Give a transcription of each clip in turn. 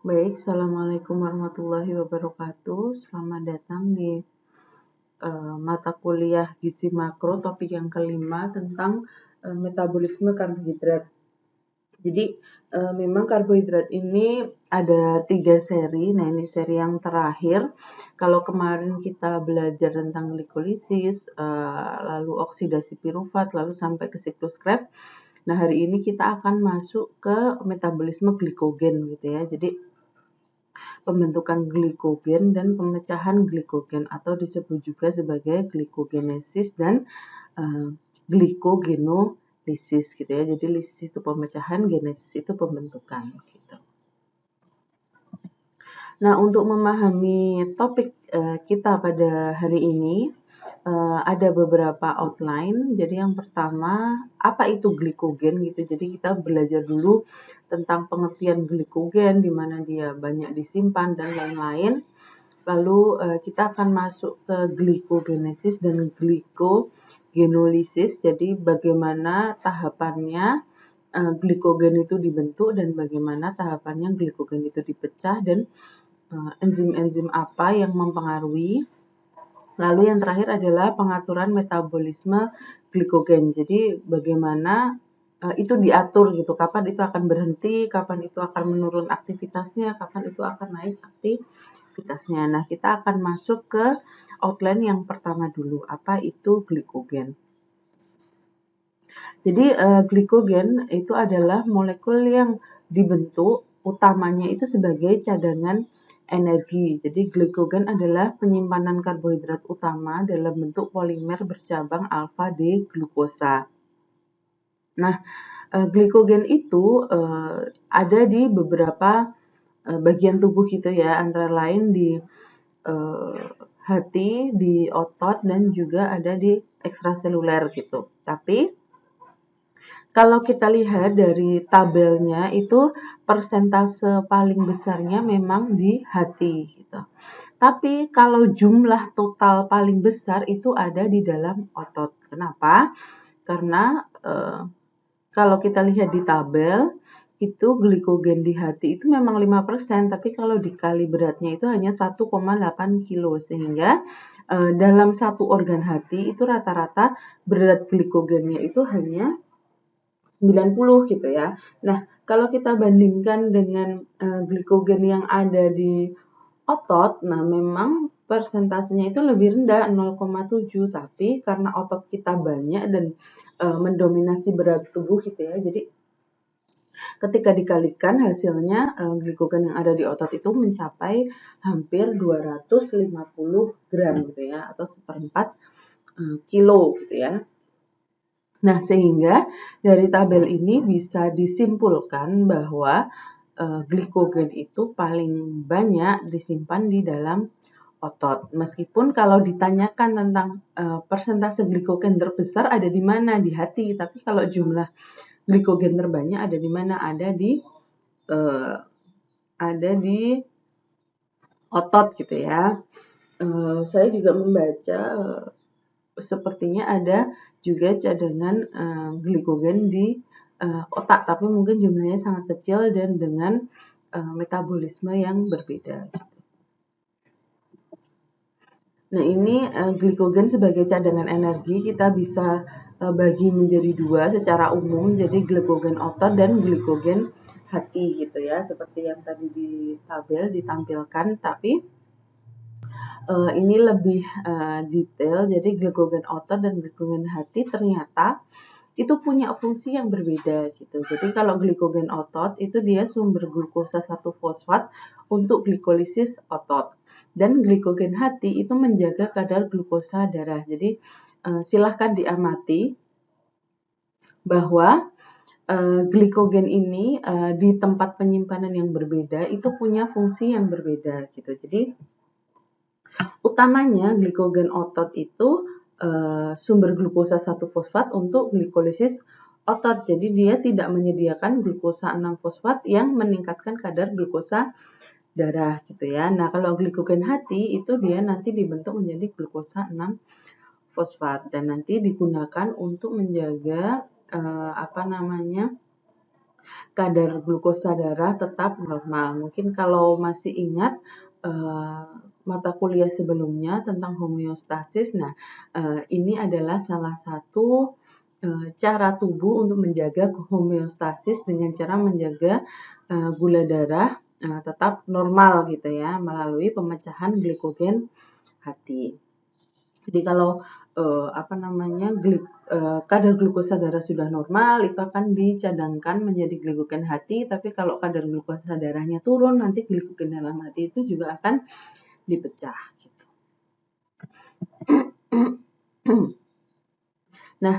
Baik, Assalamualaikum warahmatullahi wabarakatuh. Selamat datang di mata kuliah gizi makro topik yang kelima tentang metabolisme karbohidrat. Jadi memang karbohidrat ini ada 3 seri. Nah, ini seri yang terakhir. Kalau kemarin kita belajar tentang glikolisis, lalu oksidasi pirufat, lalu sampai ke siklus Krebs. Nah, hari ini kita akan masuk ke metabolisme glikogen gitu ya. Jadi pembentukan glikogen dan pemecahan glikogen atau disebut juga sebagai glikogenesis dan glicogenolisis gitu ya. Jadi lisis itu pemecahan, genesis itu pembentukan gitu. Nah, untuk memahami topik kita pada hari ini ada beberapa outline. Jadi yang pertama, apa itu glikogen gitu. Jadi kita belajar dulu tentang pengertian glikogen, di mana dia banyak disimpan dan lain-lain. Lalu kita akan masuk ke glikogenesis dan glicogenolisis. Jadi bagaimana tahapannya glikogen itu dibentuk dan bagaimana tahapannya glikogen itu dipecah dan enzim-enzim apa yang mempengaruhi. Lalu yang terakhir adalah pengaturan metabolisme glikogen. Jadi bagaimana itu diatur gitu, kapan itu akan berhenti, kapan itu akan menurun aktivitasnya, kapan itu akan naik aktivitasnya. Nah, kita akan masuk ke outline yang pertama dulu, apa itu glikogen. Jadi glikogen itu adalah molekul yang dibentuk utamanya itu sebagai cadangan energi. Jadi glikogen adalah penyimpanan karbohidrat utama dalam bentuk polimer bercabang alfa-D-glukosa. Nah, glikogen itu ada di beberapa bagian tubuh gitu ya, antara lain di hati, di otot, dan juga ada di ekstraseluler gitu. Tapi kalau kita lihat dari tabelnya itu persentase paling besarnya memang di hati gitu. Tapi kalau jumlah total paling besar itu ada di dalam otot. Kenapa? Karena kalau kita lihat di tabel itu glikogen di hati itu memang 5%, tapi kalau dikali beratnya itu hanya 1,8 kilo sehingga dalam satu organ hati itu rata-rata berat glikogennya itu hanya 90 gitu ya. Nah, kalau kita bandingkan dengan glikogen yang ada di otot, nah memang persentasenya itu lebih rendah 0,7, tapi karena otot kita banyak dan mendominasi berat tubuh gitu ya. Jadi ketika dikalikan hasilnya glikogen yang ada di otot itu mencapai hampir 250 gram gitu ya, atau seperempat kilo gitu ya. Nah, sehingga dari tabel ini bisa disimpulkan bahwa glikogen itu paling banyak disimpan di dalam otot. Meskipun kalau ditanyakan tentang persentase glikogen terbesar ada di mana, di hati, tapi kalau jumlah glikogen terbanyak ada di mana? Ada di otot gitu ya. Saya juga membaca sepertinya ada juga cadangan glikogen di otak, tapi mungkin jumlahnya sangat kecil dan dengan metabolisme yang berbeda. Nah, ini glikogen sebagai cadangan energi kita bisa bagi menjadi dua secara umum, jadi glikogen otot dan glikogen hati gitu ya, seperti yang tadi di tabel ditampilkan, tapi ini lebih detail. Jadi glikogen otot dan glikogen hati ternyata itu punya fungsi yang berbeda gitu. Jadi kalau glikogen otot itu dia sumber glukosa 1-fosfat untuk glikolisis otot. Dan glikogen hati itu menjaga kadar glukosa darah. Jadi silahkan diamati bahwa glikogen ini di tempat penyimpanan yang berbeda itu punya fungsi yang berbeda gitu. Jadi utamanya glikogen otot itu sumber glukosa 1-fosfat untuk glikolisis otot. Jadi dia tidak menyediakan glukosa 6-fosfat yang meningkatkan kadar glukosa darah gitu ya. Nah, kalau glikogen hati itu dia nanti dibentuk menjadi glukosa 6-fosfat dan nanti digunakan untuk menjaga kadar glukosa darah tetap normal. Mungkin kalau masih ingat mata kuliah sebelumnya tentang homeostasis, nah ini adalah salah satu cara tubuh untuk menjaga homeostasis dengan cara menjaga gula darah tetap normal gitu ya melalui pemecahan glikogen hati. Jadi kalau kadar glukosa darah sudah normal itu akan dicadangkan menjadi glikogen hati, tapi kalau kadar glukosa darahnya turun nanti glikogen dalam hati itu juga akan dipecah gitu. Nah,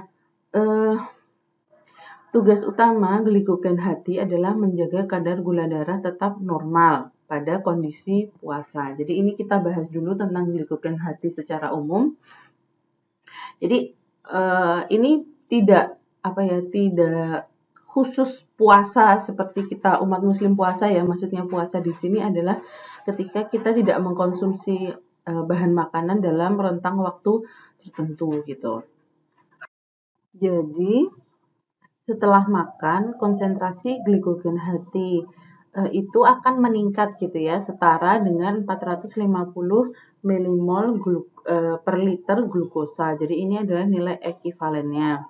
tugas utama glikogen hati adalah menjaga kadar gula darah tetap normal pada kondisi puasa. Jadi ini kita bahas dulu tentang glikogen hati secara umum. Jadi ini tidak tidak khusus puasa seperti kita umat muslim puasa ya. Maksudnya puasa di sini adalah ketika kita tidak mengkonsumsi bahan makanan dalam rentang waktu tertentu gitu. Jadi setelah makan konsentrasi glikogen hati itu akan meningkat gitu ya, setara dengan 450 milimol per liter glukosa. Jadi ini adalah nilai ekuivalennya.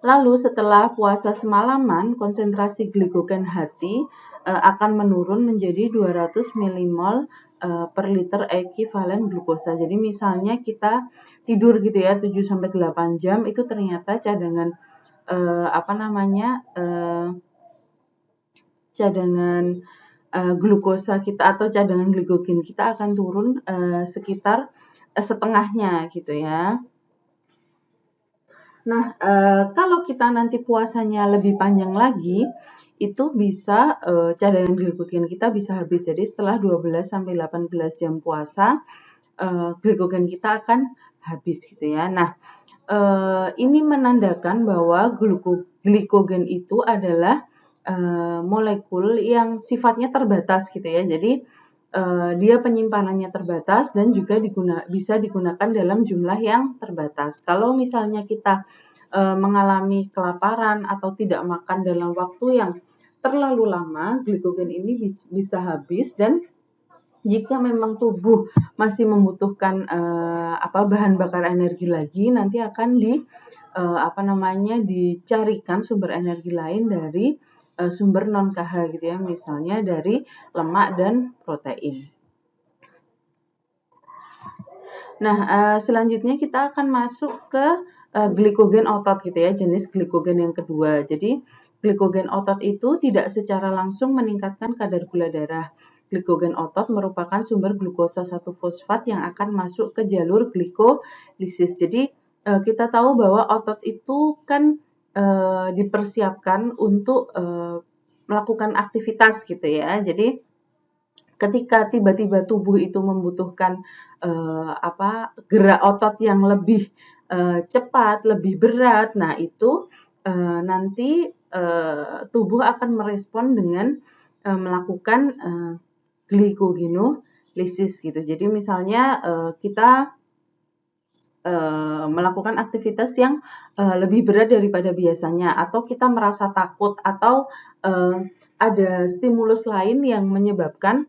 Lalu setelah puasa semalaman, konsentrasi glikogen hati akan menurun menjadi 200 milimol per liter ekuivalen glukosa. Jadi misalnya kita tidur gitu ya 7-8 jam, itu ternyata cadangan cadangan glukosa kita atau cadangan glikogen kita akan turun sekitar setengahnya gitu ya. Nah, kalau kita nanti puasanya lebih panjang lagi, itu bisa cadangan glikogen kita bisa habis. Jadi setelah 12-18 jam puasa, glikogen kita akan habis gitu ya. Nah, ini menandakan bahwa glikogen itu adalah molekul yang sifatnya terbatas gitu ya. Jadi dia penyimpanannya terbatas dan juga bisa digunakan dalam jumlah yang terbatas. Kalau misalnya kita mengalami kelaparan atau tidak makan dalam waktu yang terlalu lama, glikogen ini bisa habis dan jika memang tubuh masih membutuhkan bahan bakar energi lagi, nanti akan dicarikan sumber energi lain dari sumber non KH gitu ya, misalnya dari lemak dan protein. Nah, selanjutnya kita akan masuk ke glikogen otot gitu ya, jenis glikogen yang kedua. Jadi glikogen otot itu tidak secara langsung meningkatkan kadar gula darah. Glikogen otot merupakan sumber glukosa 1-fosfat yang akan masuk ke jalur glikolisis. Jadi kita tahu bahwa otot itu kan dipersiapkan untuk melakukan aktivitas gitu ya. Jadi ketika tiba-tiba tubuh itu membutuhkan gerak otot yang lebih cepat, lebih berat, nah itu nanti tubuh akan merespon dengan melakukan glikogenolysis gitu. Jadi misalnya kita melakukan aktivitas yang lebih berat daripada biasanya, atau kita merasa takut, atau ada stimulus lain yang menyebabkan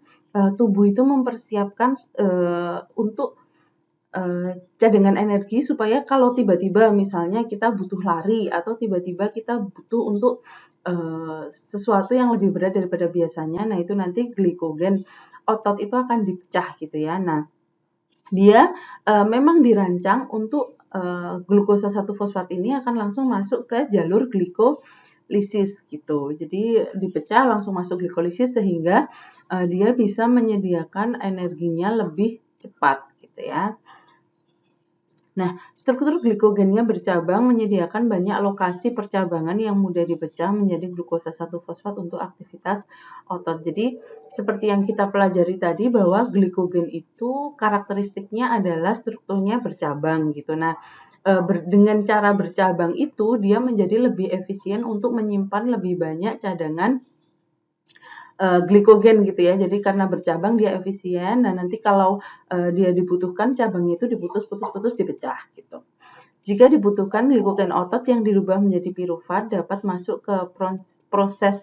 tubuh itu mempersiapkan untuk cadangan energi supaya kalau tiba-tiba misalnya kita butuh lari atau tiba-tiba kita butuh untuk sesuatu yang lebih berat daripada biasanya, nah itu nanti glikogen otot itu akan dipecah gitu ya. Nah, dia memang dirancang untuk glukosa 1-fosfat ini akan langsung masuk ke jalur glikolisis gitu. Jadi dipecah langsung masuk glikolisis sehingga dia bisa menyediakan energinya lebih cepat gitu ya. Nah, struktur glikogennya bercabang menyediakan banyak lokasi percabangan yang mudah dipecah menjadi glukosa 1-fosfat untuk aktivitas otot. Jadi, seperti yang kita pelajari tadi bahwa glikogen itu karakteristiknya adalah strukturnya bercabang gitu. Nah, dengan cara bercabang itu dia menjadi lebih efisien untuk menyimpan lebih banyak cadangan glikogen gitu ya. Jadi karena bercabang dia efisien dan nanti kalau dia dibutuhkan cabangnya itu diputus-putus dipecah gitu. Jika dibutuhkan, glikogen otot yang dirubah menjadi pirufat dapat masuk ke proses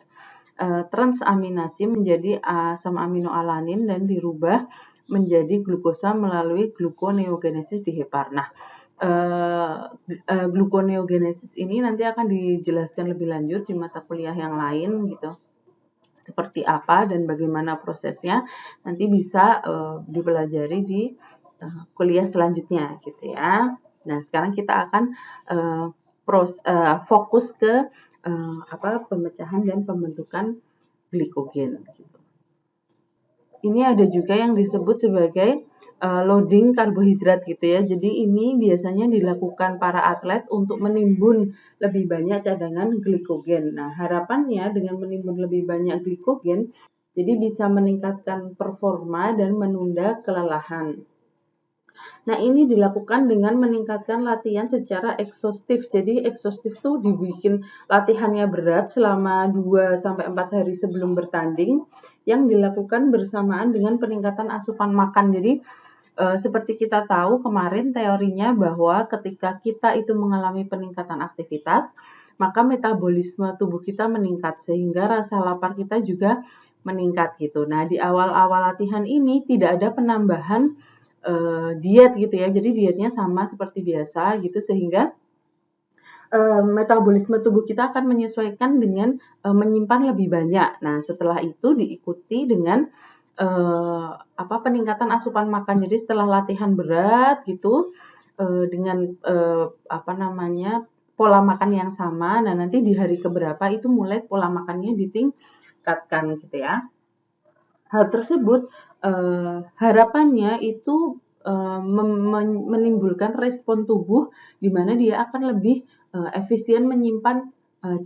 transaminasi menjadi asam aminoalanin dan dirubah menjadi glukosa melalui gluconeogenesis di hepar. Nah, gluconeogenesis ini nanti akan dijelaskan lebih lanjut di mata kuliah yang lain gitu. Seperti apa dan bagaimana prosesnya nanti bisa dipelajari di kuliah selanjutnya gitu ya. Nah, sekarang kita akan fokus ke pemecahan dan pembentukan glikogen gitu. Ini ada juga yang disebut sebagai loading karbohidrat gitu ya. Jadi ini biasanya dilakukan para atlet untuk menimbun lebih banyak cadangan glikogen. Nah, harapannya dengan menimbun lebih banyak glikogen, jadi bisa meningkatkan performa dan menunda kelelahan. Nah, ini dilakukan dengan meningkatkan latihan secara ekshaustif. Jadi, ekshaustif tuh dibikin latihannya berat selama 2-4 hari sebelum bertanding yang dilakukan bersamaan dengan peningkatan asupan makan. Jadi, seperti kita tahu kemarin teorinya bahwa ketika kita itu mengalami peningkatan aktivitas, maka metabolisme tubuh kita meningkat sehingga rasa lapar kita juga meningkat gitu. Nah, di awal-awal latihan ini tidak ada penambahan diet gitu ya. Jadi dietnya sama seperti biasa gitu sehingga metabolisme tubuh kita akan menyesuaikan dengan menyimpan lebih banyak. Nah, setelah itu diikuti dengan peningkatan asupan makan. Jadi setelah latihan berat gitu dengan pola makan yang sama. Nah, nanti di hari keberapa itu mulai pola makannya ditingkatkan gitu ya. Hal tersebut harapannya itu menimbulkan respon tubuh di mana dia akan lebih efisien menyimpan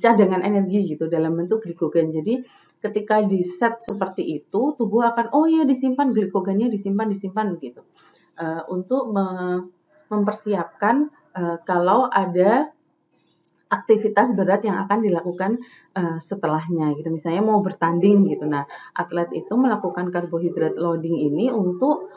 cadangan energi gitu dalam bentuk glikogen. Jadi ketika di set seperti itu, tubuh akan disimpan glikogennya disimpan gitu untuk mempersiapkan kalau ada aktivitas berat yang akan dilakukan setelahnya gitu. Misalnya mau bertanding gitu. Nah, atlet itu melakukan karbohidrat loading ini untuk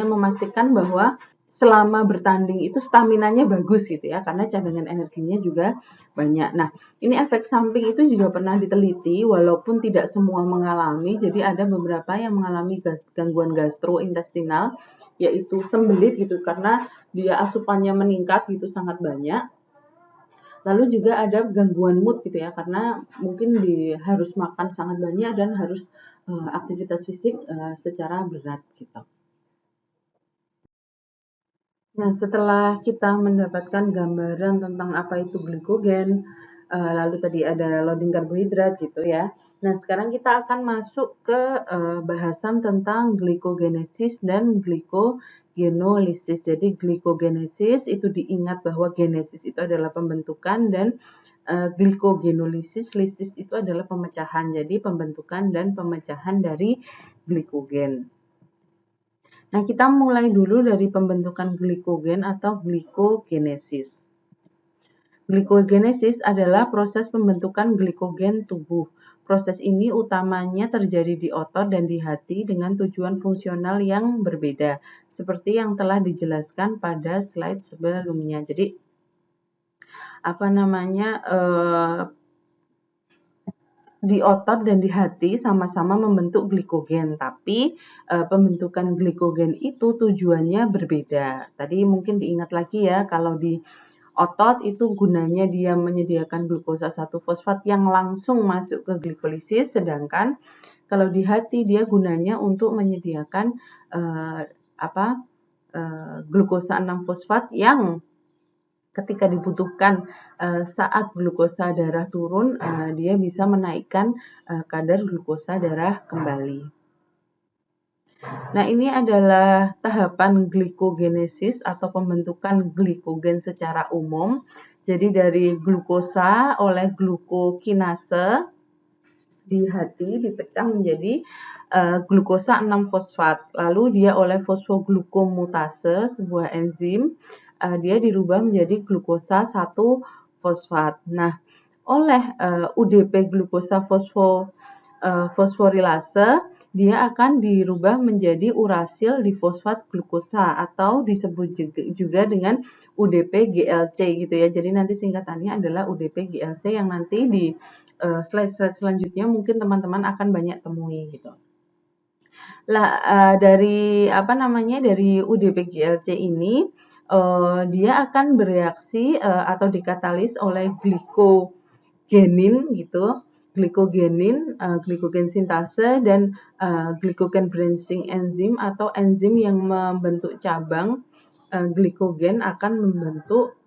memastikan bahwa selama bertanding itu staminanya bagus gitu ya, karena cadangan energinya juga banyak. Nah, ini efek samping itu juga pernah diteliti, walaupun tidak semua mengalami. Jadi ada beberapa yang mengalami gangguan gastrointestinal, yaitu sembelit gitu, karena dia asupannya meningkat gitu sangat banyak. Lalu juga ada gangguan mood gitu ya, karena mungkin harus makan sangat banyak dan harus aktivitas fisik secara berat gitu. Nah, setelah kita mendapatkan gambaran tentang apa itu glikogen, lalu tadi ada loading karbohidrat gitu ya. Nah, sekarang kita akan masuk ke bahasan tentang glikogenesis dan glikogenolysis. Jadi glikogenesis itu diingat bahwa genesis itu adalah pembentukan dan glikogenolysis, lisis itu adalah pemecahan. Jadi pembentukan dan pemecahan dari glikogen. Nah, kita mulai dulu dari pembentukan glikogen atau glikogenesis. Glikogenesis adalah proses pembentukan glikogen tubuh. Proses ini utamanya terjadi di otot dan di hati dengan tujuan fungsional yang berbeda, seperti yang telah dijelaskan pada slide sebelumnya. Jadi, di otot dan di hati sama-sama membentuk glikogen, tapi pembentukan glikogen itu tujuannya berbeda. Tadi mungkin diingat lagi ya, kalau di otot itu gunanya dia menyediakan glukosa 1-fosfat yang langsung masuk ke glikolisis, sedangkan kalau di hati dia gunanya untuk menyediakan glukosa 6-fosfat yang ketika dibutuhkan saat glukosa darah turun, dia bisa menaikkan kadar glukosa darah kembali. Nah, ini adalah tahapan glikogenesis atau pembentukan glikogen secara umum. Jadi dari glukosa oleh glukokinase di hati dipecah menjadi glukosa 6-fosfat. Lalu dia oleh fosfoglukomutase, sebuah enzim, dia dirubah menjadi glukosa 1-fosfat. Nah, oleh UDP glukosa fosforilase dia akan dirubah menjadi urasil difosfat glukosa atau disebut juga dengan UDP-GLC gitu ya. Jadi nanti singkatannya adalah UDP-GLC yang nanti di slide-slide selanjutnya mungkin teman-teman akan banyak temui gitu. Lah, dari UDP-GLC ini dia akan bereaksi atau dikatalis oleh glikogenin gitu, glikogen sintase dan glikogen branching enzim atau enzim yang membentuk cabang glikogen akan membentuk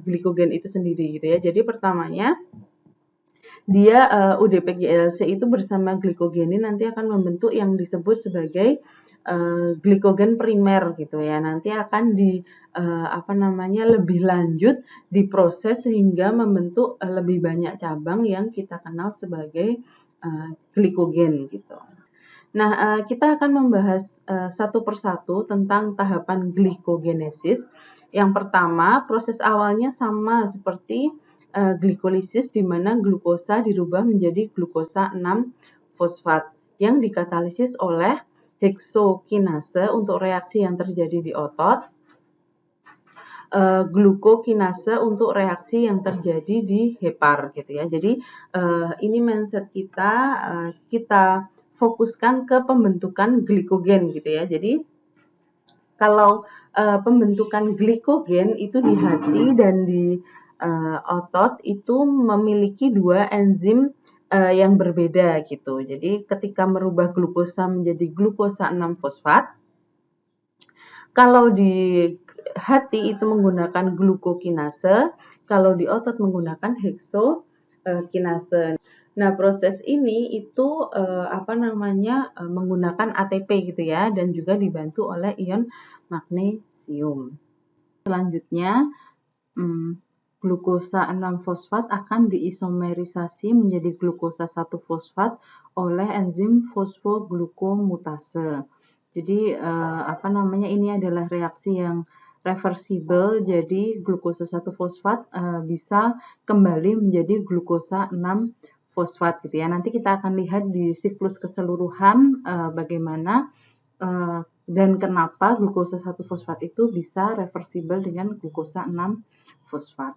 glikogen itu sendiri gitu ya. Jadi pertamanya dia UDP-GLC itu bersama glikogenin nanti akan membentuk yang disebut sebagai glikogen primer gitu ya. Nanti akan lebih lanjut diproses sehingga membentuk lebih banyak cabang yang kita kenal sebagai glikogen gitu. Nah, kita akan membahas satu persatu tentang tahapan glikogenesis. Yang pertama, proses awalnya sama seperti glikolisis di mana glukosa dirubah menjadi glukosa 6-fosfat yang dikatalisis oleh heksokinase untuk reaksi yang terjadi di otot, glukokinase untuk reaksi yang terjadi di hepar gitu ya. Jadi ini mindset kita fokuskan ke pembentukan glikogen gitu ya. Jadi kalau pembentukan glikogen itu di hati dan di otot itu memiliki dua enzim yang berbeda gitu. Jadi ketika merubah glukosa menjadi glukosa 6-fosfat, kalau di hati itu menggunakan glukokinase, kalau di otot menggunakan heksokinase. Nah, proses ini itu menggunakan ATP gitu ya dan juga dibantu oleh ion magnesium. Selanjutnya, glukosa 6-fosfat akan diisomerisasi menjadi glukosa 1-fosfat oleh enzim fosfoglukomutase. Jadi ini adalah reaksi yang reversibel. Jadi glukosa 1-fosfat bisa kembali menjadi glukosa 6-fosfat gitu ya. Nanti kita akan lihat di siklus keseluruhan bagaimana dan kenapa glukosa 1-fosfat itu bisa reversibel dengan glukosa 6-fosfat.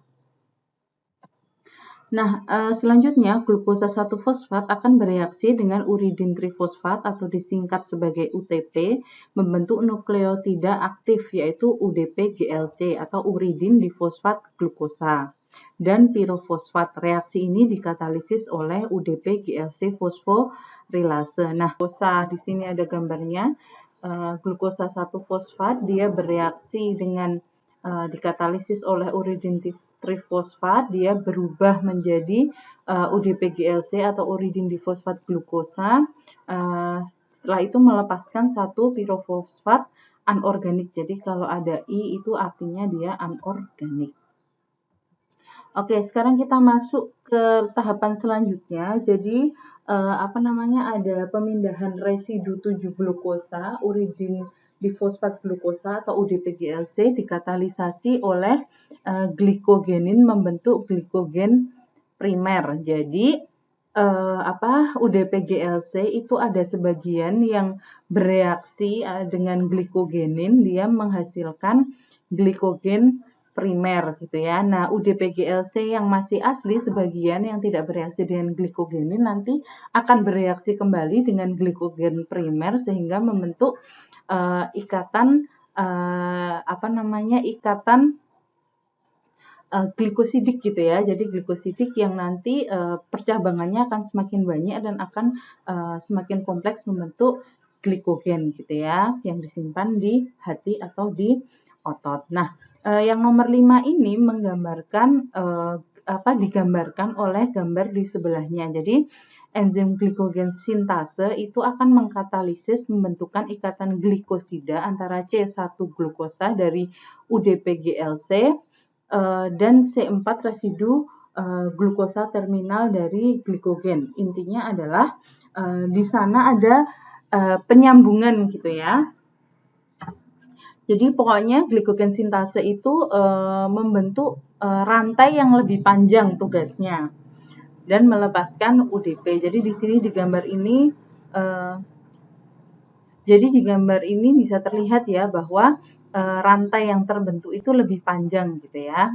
Nah, selanjutnya glukosa 1-fosfat akan bereaksi dengan uridin trifosfat atau disingkat sebagai UTP membentuk nukleotida aktif yaitu UDP-GLC atau uridin difosfat glukosa dan pirofosfat. Reaksi ini dikatalisis oleh UDP-GLC fosforilase. Nah, glukosa di sini ada gambarnya. Glukosa 1-fosfat dia bereaksi dengan dikatalisis oleh uridin trifosfat, dia berubah menjadi UDP-GLC atau uridin difosfat glukosa. Setelah itu melepaskan satu pirofosfat anorganik. Jadi kalau ada I itu artinya dia anorganik. Oke, sekarang kita masuk ke tahapan selanjutnya. Jadi ada pemindahan residu 7 glukosa, uridin difosfat glukosa atau UDP-GLC dikatalisasi oleh glikogenin membentuk glikogen primer. Jadi UDP-GLC itu ada sebagian yang bereaksi dengan glikogenin, dia menghasilkan glikogen primer gitu ya. Nah, UDP-GLC yang masih asli sebagian yang tidak bereaksi dengan glikogenin nanti akan bereaksi kembali dengan glikogen primer sehingga membentuk ikatan glikosidik gitu ya. Jadi glikosidik yang nanti percabangannya akan semakin banyak dan akan semakin kompleks membentuk glikogen gitu ya yang disimpan di hati atau di otot. Nah, yang nomor 5 ini menggambarkan digambarkan oleh gambar di sebelahnya. Jadi enzim glikogen sintase itu akan mengkatalisis pembentukan ikatan glikosida antara C1 glukosa dari UDP-GLC dan C4 residu glukosa terminal dari glikogen. Intinya adalah di sana ada penyambungan gitu ya. Jadi pokoknya glikogen sintase itu membentuk rantai yang lebih panjang tugasnya dan melepaskan UDP. Jadi di sini di gambar ini Jadi di gambar ini bisa terlihat ya bahwa rantai yang terbentuk itu lebih panjang gitu ya.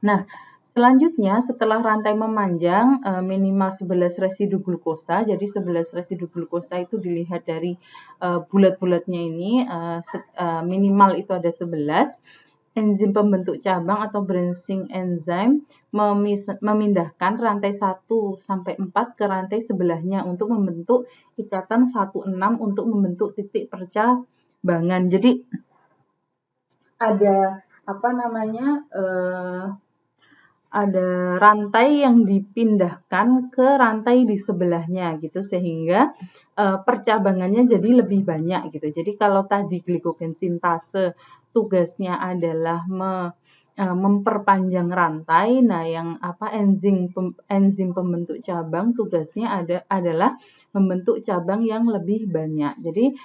Nah, selanjutnya setelah rantai memanjang minimal 11 residu glukosa, jadi 11 residu glukosa itu dilihat dari bulat-bulatnya ini minimal itu ada 11. Enzim pembentuk cabang atau branching enzyme memindahkan rantai 1 sampai 4 ke rantai sebelahnya untuk membentuk ikatan 16 untuk membentuk titik percabangan. Jadi ada apa namanya ada rantai yang dipindahkan ke rantai di sebelahnya gitu sehingga percabangannya jadi lebih banyak gitu. Jadi kalau tadi glikogen sintase tugasnya adalah memperpanjang rantai, nah yang enzim pembentuk cabang tugasnya adalah membentuk cabang yang lebih banyak. Jadi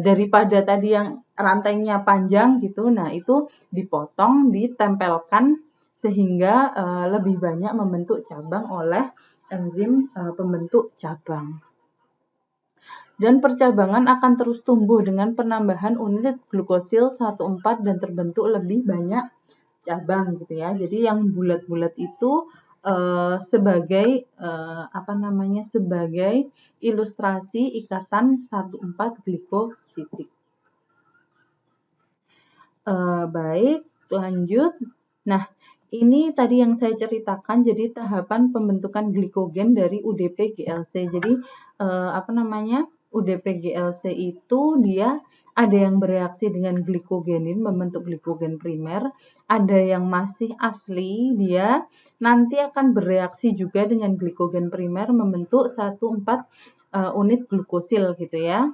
daripada tadi yang rantainya panjang gitu, nah itu dipotong, ditempelkan sehingga lebih banyak membentuk cabang oleh enzim pembentuk cabang. Dan percabangan akan terus tumbuh dengan penambahan unit glukosil 14 dan terbentuk lebih banyak cabang gitu ya. Jadi yang bulat-bulat itu sebagai sebagai ilustrasi ikatan 14 glikosidik. Baik, lanjut. Nah, ini tadi yang saya ceritakan, jadi tahapan pembentukan glikogen dari UDP-GLC. Jadi, UDP-GLC itu dia ada yang bereaksi dengan glikogenin, membentuk glikogen primer, ada yang masih asli, dia nanti akan bereaksi juga dengan glikogen primer, membentuk 14 unit glukosil gitu ya.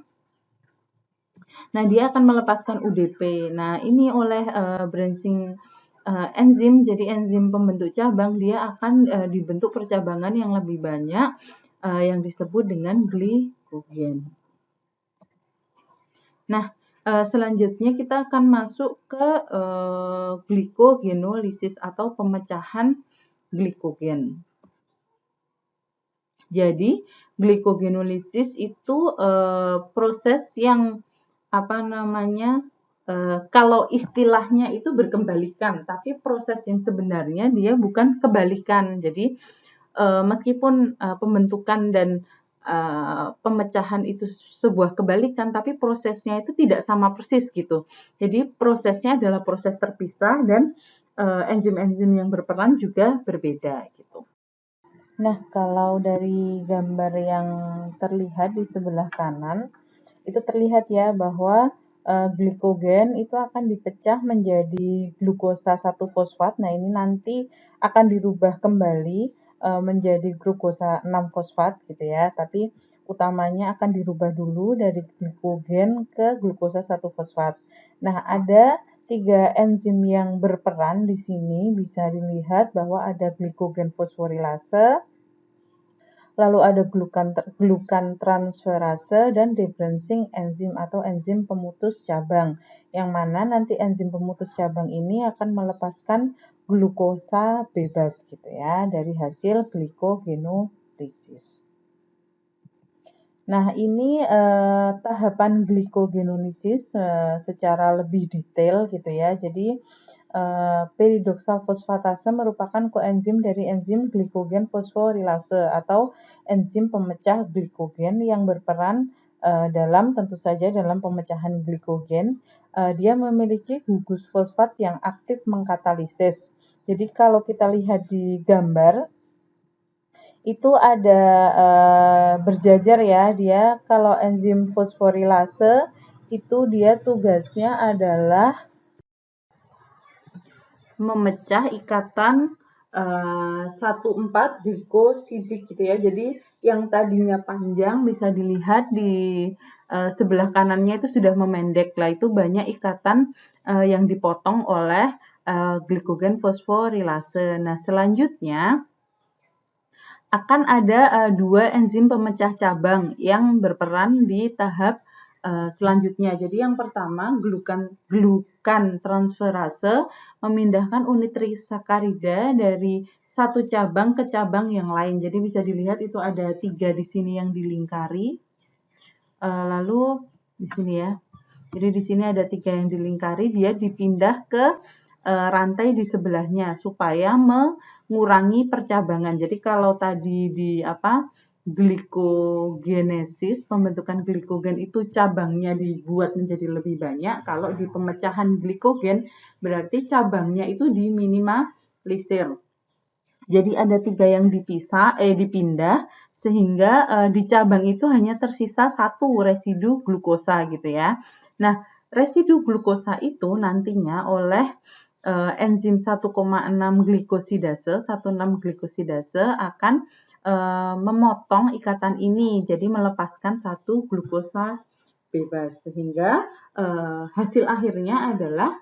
Nah, dia akan melepaskan UDP. Nah, ini oleh branching enzim, jadi enzim pembentuk cabang, dia akan dibentuk percabangan yang lebih banyak yang disebut dengan glikogen. Nah, selanjutnya kita akan masuk ke glikogenolysis atau pemecahan glikogen. Jadi, glikogenolysis itu proses yang kalau istilahnya itu berkebalikan, tapi proses yang sebenarnya dia bukan kebalikan. Jadi meskipun pembentukan dan pemecahan itu sebuah kebalikan, tapi prosesnya itu tidak sama persis gitu. Jadi prosesnya adalah proses terpisah dan enzim-enzim yang berperan juga berbeda gitu. Nah, kalau dari gambar yang terlihat di sebelah kanan, itu terlihat ya bahwa glikogen itu akan dipecah menjadi glukosa 1-fosfat. Nah, ini nanti akan dirubah kembali menjadi glukosa 6-fosfat gitu ya. Tapi utamanya akan dirubah dulu dari glikogen ke glukosa 1-fosfat. Nah, ada 3 enzim yang berperan di sini, bisa dilihat bahwa ada glikogen fosforilase, lalu ada glukan transferase dan debranching enzim atau enzim pemutus cabang. Yang mana nanti enzim pemutus cabang ini akan melepaskan glukosa bebas gitu ya dari hasil glikogenolysis. Nah, ini tahapan glikogenolysis secara lebih detail gitu ya. Jadi peridoksal-fosfatase merupakan koenzim dari enzim glikogen fosforilase atau enzim pemecah glikogen yang berperan tentu saja dalam pemecahan glikogen. Dia memiliki gugus fosfat yang aktif mengkatalisis. Jadi kalau kita lihat di gambar itu ada berjajar ya, dia kalau enzim fosforilase itu dia tugasnya adalah memecah ikatan 14 glikosidik gitu ya. Jadi yang tadinya panjang bisa dilihat di sebelah kanannya itu sudah memendek lah. Itu banyak ikatan yang dipotong oleh glikogen fosforilase. Nah, selanjutnya akan ada 2 enzim pemecah cabang yang berperan di tahap selanjutnya. Jadi yang pertama glukan transferase memindahkan unit trisakarida dari satu cabang ke cabang yang lain. Jadi bisa dilihat itu ada 3 di sini yang dilingkari. lalu di sini ya. Jadi di sini ada 3 yang dilingkari, dia dipindah ke rantai di sebelahnya supaya mengurangi percabangan. Jadi kalau tadi di glikogenesis, pembentukan glikogen itu cabangnya dibuat menjadi lebih banyak. Kalau di pemecahan glikogen berarti cabangnya itu diminimalisir. Jadi ada 3 yang dipindah sehingga di cabang itu hanya tersisa 1 residu glukosa gitu ya. Nah, residu glukosa itu nantinya oleh enzim 1,6 glikosidase, 16 glikosidase akan memotong ikatan ini, jadi melepaskan 1 glukosa bebas sehingga hasil akhirnya adalah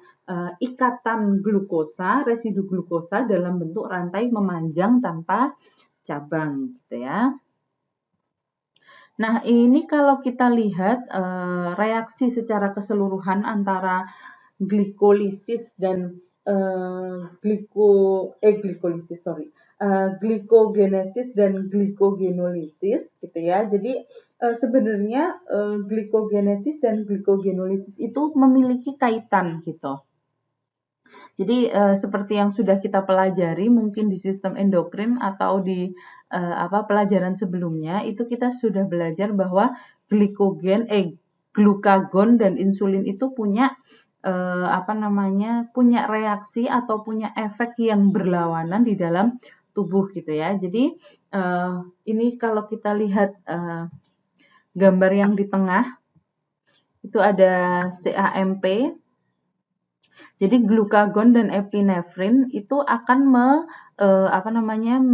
ikatan glukosa, residu glukosa dalam bentuk rantai memanjang tanpa cabang gitu ya. Nah, ini kalau kita lihat reaksi secara keseluruhan antara glikolisis dan glikogenesis dan glikogenolisis gitu ya. Jadi sebenarnya glikogenesis dan glikogenolisis itu memiliki kaitan gitu. Jadi seperti yang sudah kita pelajari mungkin di sistem endokrin atau di pelajaran sebelumnya itu kita sudah belajar bahwa glukagon dan insulin itu punya punya reaksi atau punya efek yang berlawanan di dalam tubuh gitu ya. Jadi ini kalau kita lihat gambar yang di tengah itu ada CAMP. Jadi glukagon dan epinefrin itu akan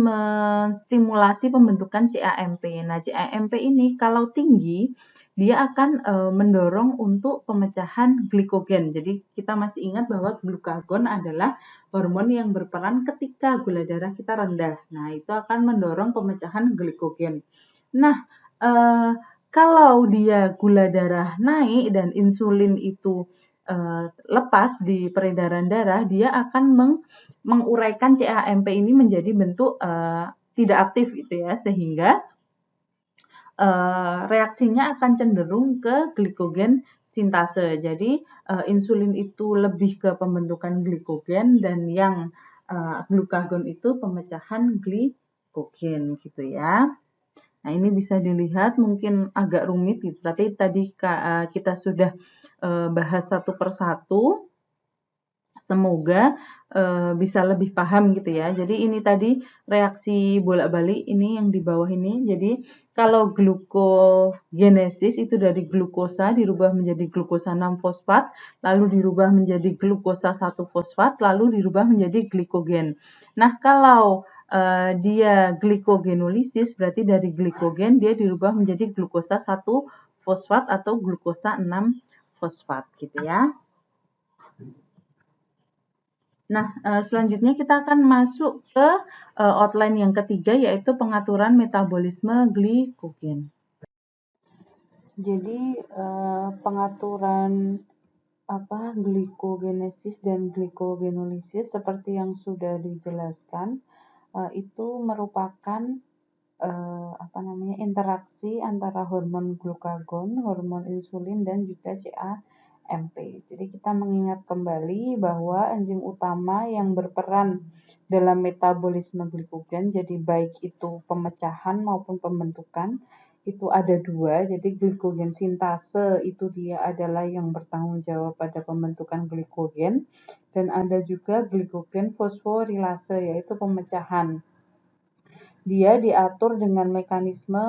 menstimulasi pembentukan CAMP. Nah, CAMP ini kalau tinggi dia akan mendorong untuk pemecahan glikogen. Jadi kita masih ingat bahwa glukagon adalah hormon yang berperan ketika gula darah kita rendah. Nah, itu akan mendorong pemecahan glikogen. Nah, kalau dia gula darah naik dan insulin itu lepas di peredaran darah, dia akan menguraikan CAMP ini menjadi bentuk tidak aktif gitu ya, sehingga reaksinya akan cenderung ke glikogen sintase. Jadi insulin itu lebih ke pembentukan glikogen dan yang glukagon itu pemecahan glikogen gitu ya. Nah, ini bisa dilihat mungkin agak rumit gitu, tapi tadi kita sudah bahas satu persatu. Semoga bisa lebih paham gitu ya. Jadi ini tadi reaksi bolak-balik ini yang di bawah ini. Jadi kalau glukogenesis itu dari glukosa dirubah menjadi glukosa 6 fosfat, lalu dirubah menjadi glukosa 1 fosfat, lalu dirubah menjadi glikogen. Nah, kalau dia glikogenolisis berarti dari glikogen dia dirubah menjadi glukosa 1 fosfat atau glukosa 6 fosfat gitu ya. Nah, selanjutnya kita akan masuk ke outline yang ketiga yaitu pengaturan metabolisme glikogen. Jadi pengaturan glikogenesis dan glikogenolisis seperti yang sudah dijelaskan itu merupakan interaksi antara hormon glukagon, hormon insulin dan juga CAMP. Jadi kita mengingat kembali bahwa enzim utama yang berperan dalam metabolisme glikogen, jadi baik itu pemecahan maupun pembentukan, itu ada 2. Jadi glikogen sintase itu dia adalah yang bertanggung jawab pada pembentukan glikogen, dan ada juga glikogen fosforilase yaitu pemecahan. Dia diatur dengan mekanisme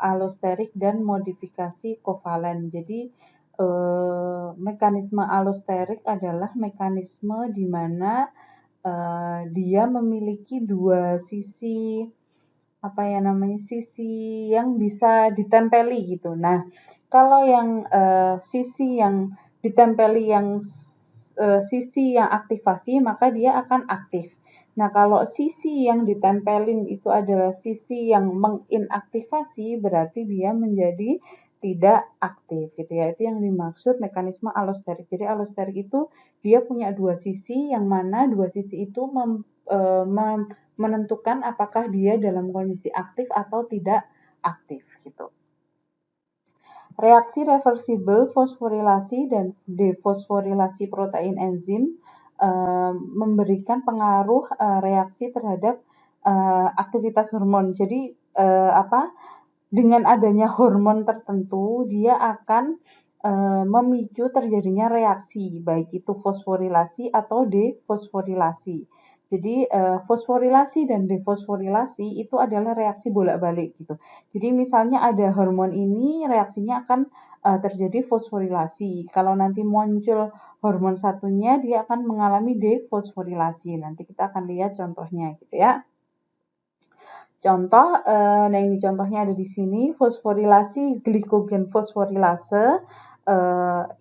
allosterik dan modifikasi kovalen. Jadi mekanisme allosterik adalah mekanisme di mana dia memiliki 2 sisi sisi yang bisa ditempeli gitu. Nah, kalau yang sisi yang ditempeli sisi yang aktivasi maka dia akan aktif. Nah, kalau sisi yang ditempelin itu adalah sisi yang menginaktivasi, berarti dia menjadi tidak aktif gitu ya. Itu yang dimaksud mekanisme allosterik. Jadi allosterik itu dia punya 2 sisi, yang mana 2 sisi itu menentukan apakah dia dalam kondisi aktif atau tidak aktif gitu. Reaksi reversibel fosforilasi dan defosforilasi protein enzim memberikan pengaruh reaksi terhadap aktivitas hormon. Jadi dengan adanya hormon tertentu dia akan memicu terjadinya reaksi baik itu fosforilasi atau defosforilasi. Jadi fosforilasi dan defosforilasi itu adalah reaksi bolak-balik gitu. Jadi misalnya ada hormon ini reaksinya akan terjadi fosforilasi. Kalau nanti muncul hormon satunya dia akan mengalami defosforilasi. Nanti kita akan lihat contohnya gitu ya. Contoh, nah ini contohnya ada di sini, fosforilasi glikogen fosforilase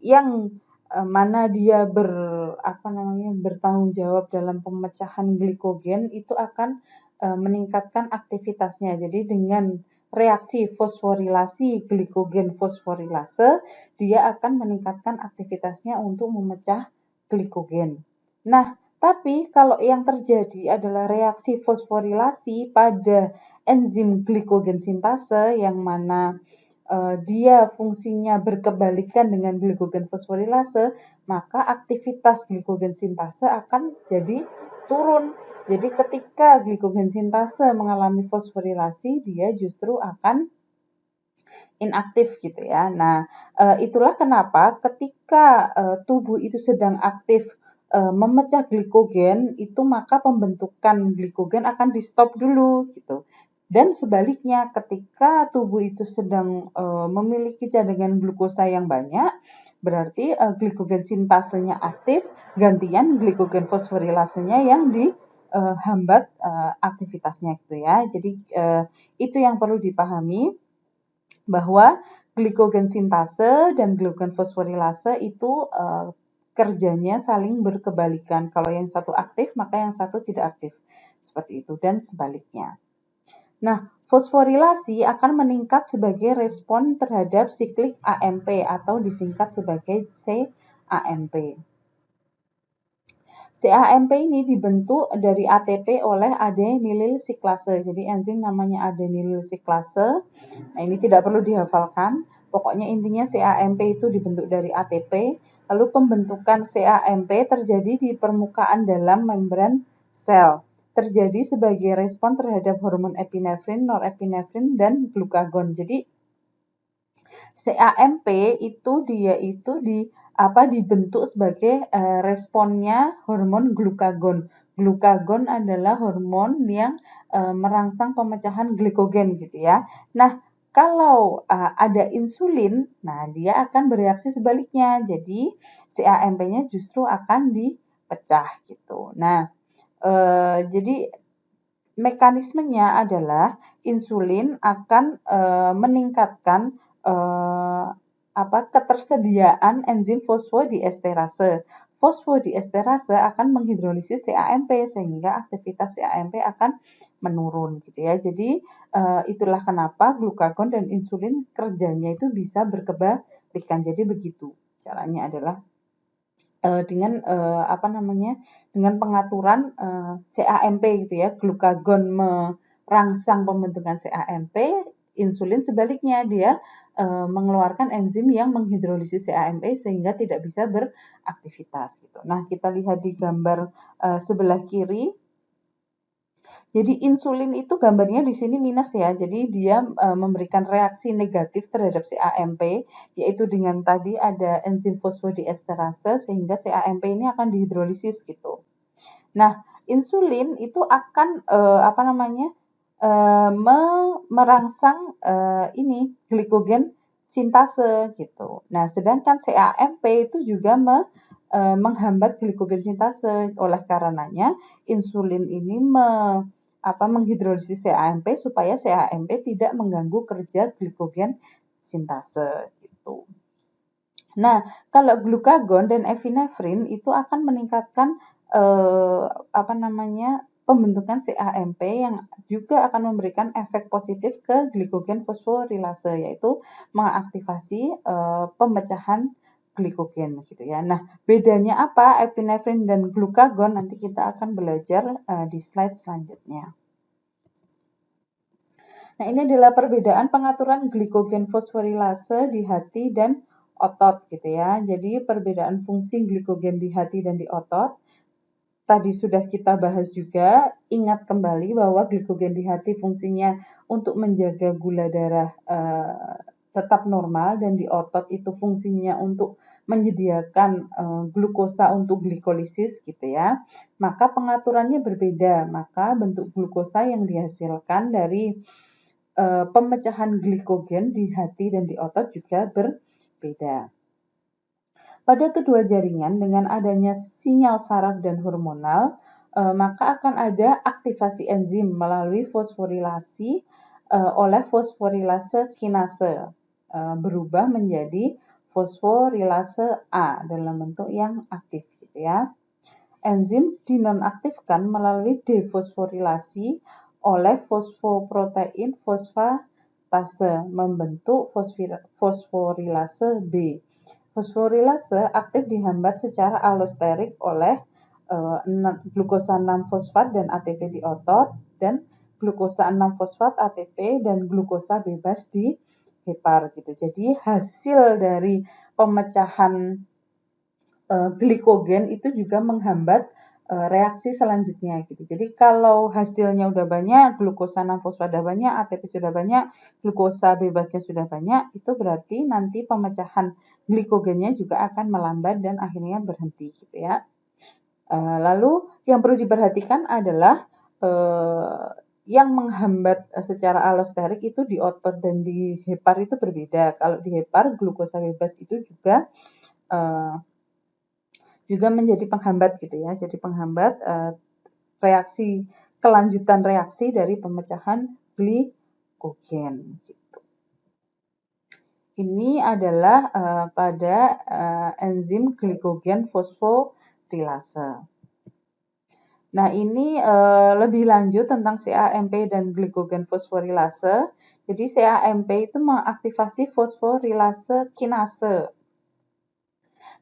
yang mana dia bertanggung jawab dalam pemecahan glikogen itu akan meningkatkan aktivitasnya. Jadi dengan reaksi fosforilasi glikogen fosforilase, dia akan meningkatkan aktivitasnya untuk memecah glikogen. Nah, tapi kalau yang terjadi adalah reaksi fosforilasi pada enzim glikogen sintase yang mana dia fungsinya berkebalikan dengan glikogen fosforilase, maka aktivitas glikogen sintase akan jadi turun. Jadi ketika glikogen sintase mengalami fosforilasi, dia justru akan inaktif gitu ya. Nah, itulah kenapa ketika tubuh itu sedang aktif memecah glikogen, itu maka pembentukan glikogen akan di-stop dulu gitu. Dan sebaliknya, ketika tubuh itu sedang memiliki cadangan glukosa yang banyak, berarti glikogen sintasenya aktif, gantian glikogen fosforilasenya yang dihambat aktivitasnya gitu ya. Jadi itu yang perlu dipahami bahwa glikogen sintase dan glikogen fosforilase itu kerjanya saling berkebalikan. Kalau yang satu aktif, maka yang satu tidak aktif. Seperti itu dan sebaliknya. Nah, fosforilasi akan meningkat sebagai respon terhadap siklik AMP atau disingkat sebagai CAMP. CAMP ini dibentuk dari ATP oleh adenilil siklase. Jadi enzim namanya adenilil siklase. Nah, ini tidak perlu dihafalkan. Pokoknya intinya CAMP itu dibentuk dari ATP. Lalu pembentukan CAMP terjadi di permukaan dalam membran sel. Terjadi sebagai respon terhadap hormon epinefrin, norepinefrin, dan glukagon. Jadi CAMP itu dia itu dibentuk sebagai responnya hormon glukagon. Glukagon adalah hormon yang merangsang pemecahan glikogen gitu ya. Nah, kalau ada insulin, nah dia akan bereaksi sebaliknya. Jadi CAMP-nya justru akan dipecah gitu. Nah, jadi mekanismenya adalah insulin akan meningkatkan ketersediaan enzim fosfodiesterase. Fosfodiesterase akan menghidrolisis CAMP sehingga aktivitas CAMP akan menurun gitu ya. Jadi itulah kenapa glukagon dan insulin kerjanya itu bisa berkebalikan. Jadi begitu. Caranya adalah dengan dengan pengaturan CAMP gitu ya. Glukagon merangsang pembentukan CAMP, insulin sebaliknya dia mengeluarkan enzim yang menghidrolisis CAMP sehingga tidak bisa beraktivitas gitu. Nah, kita lihat di gambar sebelah kiri. Jadi insulin itu gambarnya di sini minus ya. Jadi dia memberikan reaksi negatif terhadap CAMP, yaitu dengan tadi ada enzim fosfodiesterase sehingga CAMP ini akan dihidrolisis gitu. Nah, insulin itu akan merangsang ini glikogen sintase gitu. Nah, sedangkan CAMP itu juga menghambat glikogen sintase. Oleh karenanya, insulin ini menghidrolisis CAMP supaya CAMP tidak mengganggu kerja glikogen sintase gitu. Nah, kalau glukagon dan epinefrin itu akan meningkatkan pembentukan CAMP yang juga akan memberikan efek positif ke glikogen fosforilase, yaitu mengaktifasi pemecahan glikogen gitu ya. Nah, bedanya apa epinefrin dan glukagon nanti kita akan belajar di slide selanjutnya. Nah, ini adalah perbedaan pengaturan glikogen fosforilase di hati dan otot gitu ya. Jadi perbedaan fungsi glikogen di hati dan di otot tadi sudah kita bahas juga. Ingat kembali bahwa glikogen di hati fungsinya untuk menjaga gula darah tetap normal, dan di otot itu fungsinya untuk menyediakan glukosa untuk glikolisis gitu ya. Maka pengaturannya berbeda. Maka bentuk glukosa yang dihasilkan dari pemecahan glikogen di hati dan di otot juga berbeda. Pada kedua jaringan, dengan adanya sinyal saraf dan hormonal, maka akan ada aktivasi enzim melalui fosforilasi oleh fosforilase kinase, berubah menjadi fosforilase A dalam bentuk yang aktif gitu ya. Enzim dinonaktifkan melalui defosforilasi oleh fosfoprotein fosfatase membentuk fosforilase B. Fosforilase aktif dihambat secara allosterik oleh glukosa 6-fosfat dan ATP di otot, dan glukosa 6-fosfat, ATP, dan glukosa bebas di hepar gitu. Jadi hasil dari pemecahan glikogen itu juga menghambat reaksi selanjutnya gitu. Jadi kalau hasilnya udah banyak, glukosa 6-fosfat sudah banyak, ATP sudah banyak, glukosa bebasnya sudah banyak, itu berarti nanti pemecahan glikogennya juga akan melambat dan akhirnya berhenti gitu ya. Lalu yang perlu diperhatikan adalah yang menghambat secara allosterik itu di otot dan di hepar itu berbeda. Kalau di hepar glukosa bebas itu juga menjadi penghambat gitu ya. Jadi penghambat reaksi, kelanjutan reaksi dari pemecahan glikogen gitu. Ini adalah pada enzim glikogen fosforilase. Nah, ini lebih lanjut tentang CAMP dan glikogen fosforilase. Jadi CAMP itu mengaktifasi fosforilase kinase.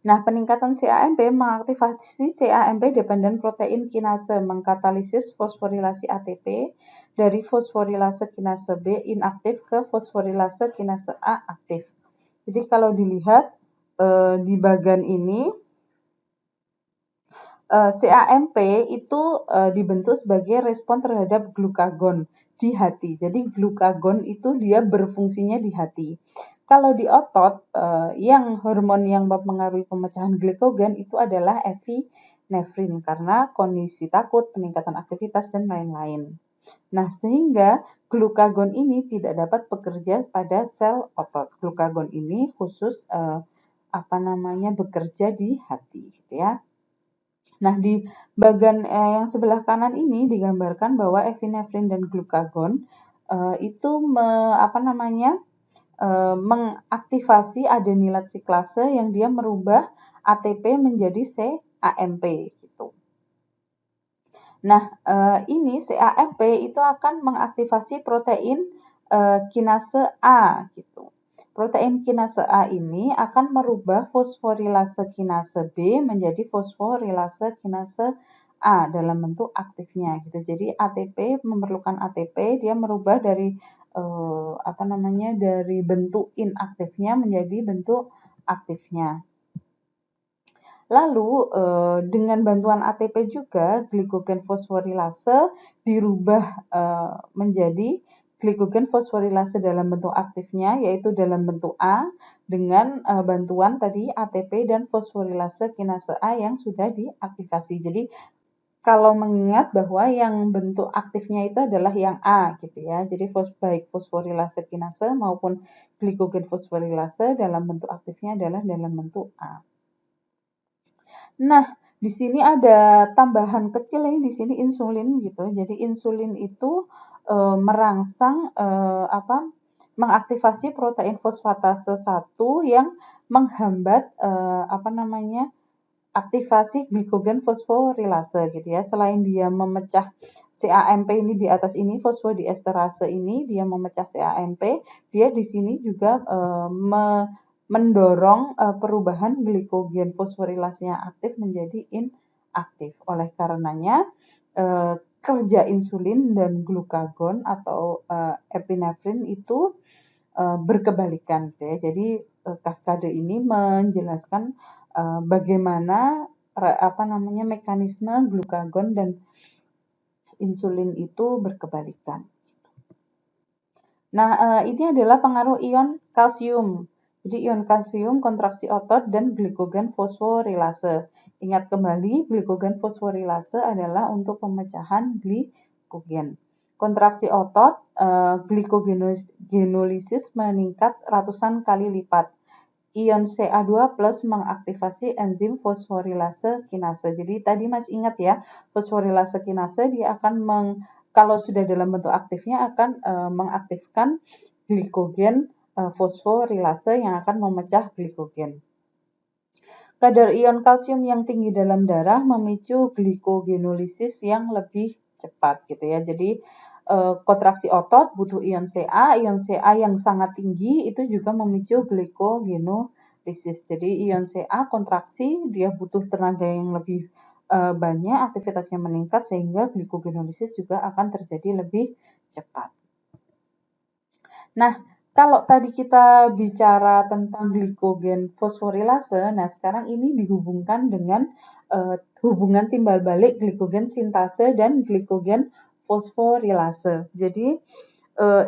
Nah, peningkatan CAMP mengaktifasi CAMP dependent protein kinase, mengkatalisis fosforilasi ATP dari fosforilase kinase B inaktif ke fosforilase kinase A aktif. Jadi kalau dilihat di bagian ini, CAMP itu dibentuk sebagai respon terhadap glukagon di hati. Jadi glukagon itu dia berfungsinya di hati. Kalau di otot, yang hormon yang mempengaruhi pemecahan glikogen itu adalah epinefrin karena kondisi takut, peningkatan aktivitas, dan lain-lain. Nah, sehingga glukagon ini tidak dapat bekerja pada sel otot. Glukagon ini khusus bekerja di hati, gitu ya. Nah, di bagian yang sebelah kanan ini digambarkan bahwa epinefrin dan glukagon itu mengaktifasi adenilat siklase yang dia merubah ATP menjadi CAMP gitu. Nah, ini CAMP itu akan mengaktifasi protein kinase A gitu. Protein kinase A ini akan merubah fosforilase kinase B menjadi fosforilase kinase A dalam bentuk aktifnya gitu. Jadi ATP memerlukan ATP, dia merubah dari dari bentuk inaktifnya menjadi bentuk aktifnya. Lalu dengan bantuan ATP juga glikogen fosforilase dirubah menjadi glikogen fosforilase dalam bentuk aktifnya, yaitu dalam bentuk A, dengan bantuan tadi ATP dan fosforilase kinase A yang sudah diaktifasi. Jadi kalau mengingat bahwa yang bentuk aktifnya itu adalah yang A gitu ya. Jadi baik fosforilase kinase maupun glikogen fosforilase dalam bentuk aktifnya adalah dalam bentuk A. Nah, di sini ada tambahan kecil ini, di sini insulin gitu. Jadi insulin itu merangsang mengaktifasi protein fosfatase 1 yang menghambat aktivasi glikogen fosforilase gitu ya. Selain dia memecah CAMP ini di atas ini, fosfodiesterase ini dia memecah CAMP, dia di sini juga mendorong perubahan glikogen fosforilase yang aktif menjadi inaktif. Oleh karenanya kerja insulin dan glukagon atau epinefrin itu berkebalikan gitu ya. Jadi kaskade ini menjelaskan bagaimana mekanisme glukagon dan insulin itu berkebalikan. Nah, ini adalah pengaruh ion kalsium. Jadi ion kalsium, kontraksi otot, dan glikogen fosforilase. Ingat kembali, glikogen fosforilase adalah untuk pemecahan glikogen. Kontraksi otot, glikogenolysis meningkat ratusan kali lipat. Ion Ca2+ mengaktifasi enzim fosforilase kinase. Jadi tadi masih ingat ya, fosforilase kinase dia akan kalau sudah dalam bentuk aktifnya akan mengaktifkan glikogen fosforilase yang akan memecah glikogen. Kadar ion kalsium yang tinggi dalam darah memicu glikogenolisis yang lebih cepat gitu ya. Jadi kontraksi otot butuh ion Ca yang sangat tinggi itu juga memicu glikogenolisis. Jadi ion Ca kontraksi dia butuh tenaga yang lebih banyak, aktivitasnya meningkat sehingga glikogenolisis juga akan terjadi lebih cepat. Nah, kalau tadi kita bicara tentang glikogen fosforilase, nah sekarang ini dihubungkan dengan hubungan timbal balik glikogen sintase dan glikogen fosforilase. Jadi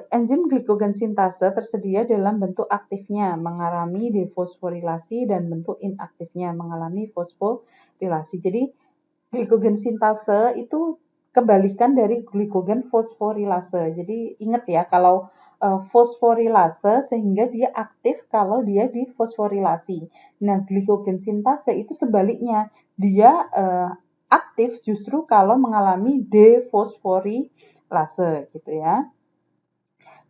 enzim glikogen sintase tersedia dalam bentuk aktifnya mengalami defosforilasi dan bentuk inaktifnya mengalami fosforilasi. Jadi glikogen sintase itu kebalikan dari glikogen fosforilase. Jadi ingat ya, kalau fosforilase sehingga dia aktif kalau dia difosforilasi. Nah, glikogen sintase itu sebaliknya, dia aktif justru kalau mengalami defosforilase gitu ya.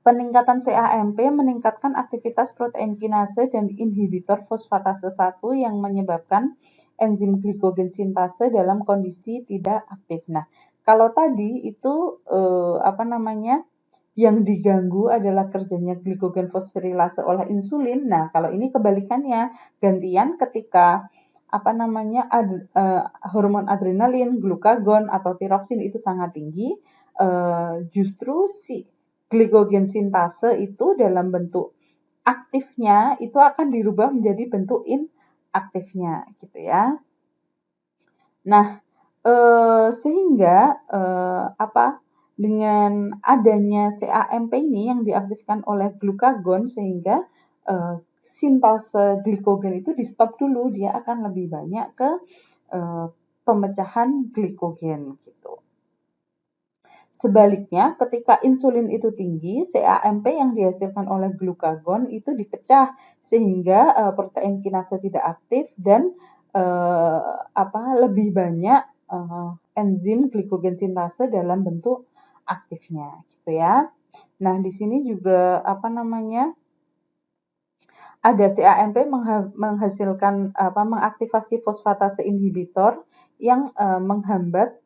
Peningkatan CAMP meningkatkan aktivitas protein kinase dan inhibitor fosfatase 1 yang menyebabkan enzim glikogen sintase dalam kondisi tidak aktif. Nah, kalau tadi itu yang diganggu adalah kerjanya glikogen fosforilase oleh insulin. Nah, kalau ini kebalikannya, gantian ketika hormon adrenalin, glukagon atau tiroksin itu sangat tinggi, justru si glikogen sintase itu dalam bentuk aktifnya itu akan dirubah menjadi bentuk inaktifnya gitu ya. Nah, sehingga dengan adanya CAMP ini yang diaktifkan oleh glukagon sehingga sintase glikogen itu di stop dulu, dia akan lebih banyak ke pemecahan glikogen gitu. Sebaliknya, ketika insulin itu tinggi, CAMP yang dihasilkan oleh glukagon itu dipecah sehingga protein kinase tidak aktif dan lebih banyak enzim glikogen sintase dalam bentuk aktifnya, gitu ya. Nah, di sini juga ada CAMP menghasilkan mengaktifasi fosfatase inhibitor yang menghambat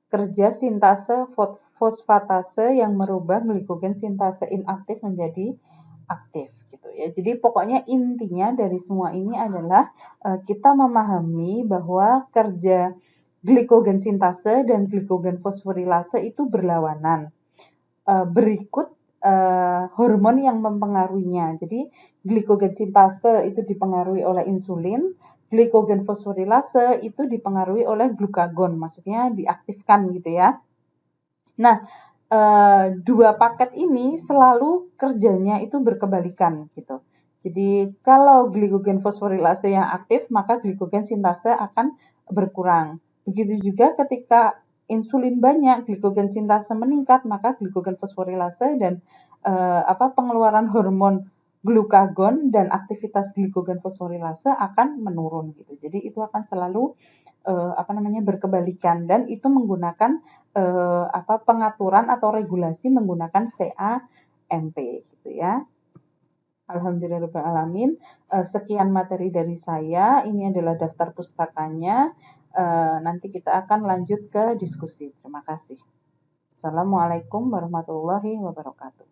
kerja sintase fosfatase yang merubah glikogen sintase inaktif menjadi aktif gitu ya. Jadi pokoknya intinya dari semua ini adalah kita memahami bahwa kerja glikogen sintase dan glikogen fosforilase itu berlawanan. Berikut hormon yang mempengaruhinya. Jadi glikogen sintase itu dipengaruhi oleh insulin, glikogen fosforilase itu dipengaruhi oleh glukagon, maksudnya diaktifkan gitu ya. Nah, dua paket ini selalu kerjanya itu berkebalikan gitu. Jadi kalau glikogen fosforilase yang aktif, maka glikogen sintase akan berkurang. Begitu juga ketika insulin banyak, glikogen sintase meningkat, maka glikogen fosforilase dan pengeluaran hormon glukagon dan aktivitas glikogen fosforilase akan menurun gitu. Jadi itu akan selalu berkebalikan dan itu menggunakan pengaturan atau regulasi menggunakan CAMP gitu ya. Alhamdulillahirrahmanirrahim. Sekian materi dari saya. Ini adalah daftar pustakanya. Nanti kita akan lanjut ke diskusi. Terima kasih. Assalamualaikum warahmatullahi wabarakatuh.